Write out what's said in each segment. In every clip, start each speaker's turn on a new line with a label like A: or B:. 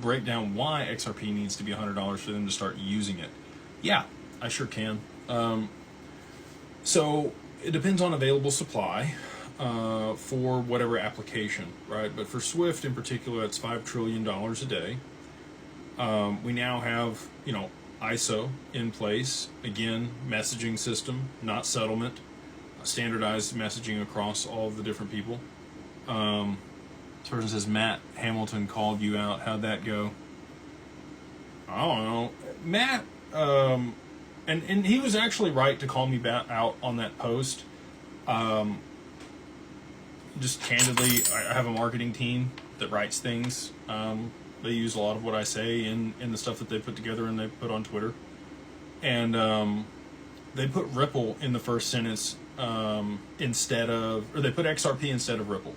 A: break down why XRP needs to be $100 for them to start using it? Yeah, I sure can. So it depends on available supply for whatever application, right? But for Swift in particular, it's $5 trillion a day. We now have, ISO in place. Again, messaging system, not settlement. Standardized messaging across all of the different people. This person says, Matt Hamilton called you out. How'd that go? I don't know. Matt, and he was actually right to call me out on that post. Just candidly, I have a marketing team that writes things. They use a lot of what I say in the stuff that they put together and they put on Twitter. And they put Ripple in the first sentence or they put XRP instead of Ripple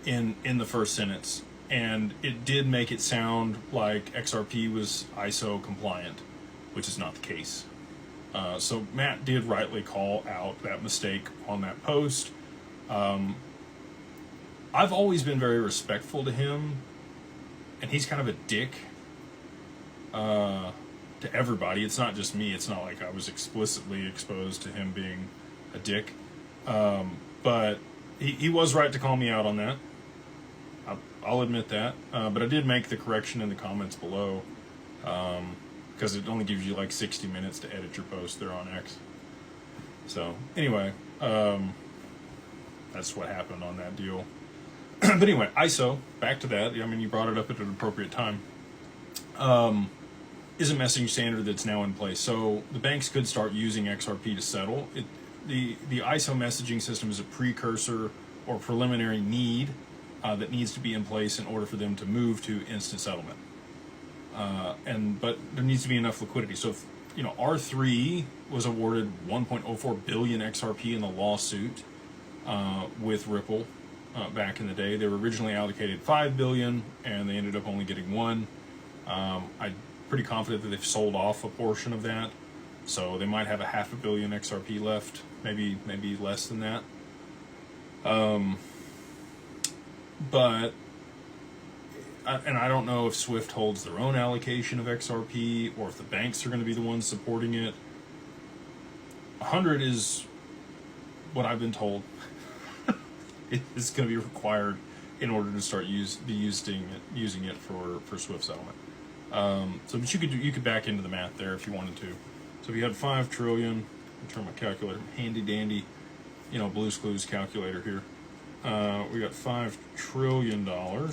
A: in the first sentence. And it did make it sound like XRP was ISO compliant, which is not the case. So Matt did rightly call out that mistake on that post. I've always been very respectful to him, and he's kind of a dick to everybody. It's not just me. It's not like I was explicitly exposed to him being a dick. But he was right to call me out on that. I'll admit that. But I did make the correction in the comments below, because it only gives you like 60 minutes to edit your post there on X. So anyway, that's what happened on that deal. But anyway, ISO, back to that. I mean, you brought it up at an appropriate time. Is a messaging standard that's now in place. So the banks could start using XRP to settle. The ISO messaging system is a precursor or preliminary need that needs to be in place in order for them to move to instant settlement. But there needs to be enough liquidity. So if, R3 was awarded 1.04 billion XRP in the lawsuit with Ripple back in the day. They were originally allocated 5 billion, and they ended up only getting 1. I'm pretty confident that they've sold off a portion of that, so they might have a $500 million XRP left, maybe less than that. But I don't know if Swift holds their own allocation of XRP or if the banks are going to be the ones supporting it. 100 is what I've been told. It's going to be required in order to start using it for Swift settlement. But you could back into the math there if you wanted to. So if you had 5 trillion, I'll turn my calculator, handy dandy, Blue's Clues calculator here. We got $5 trillion. Oh,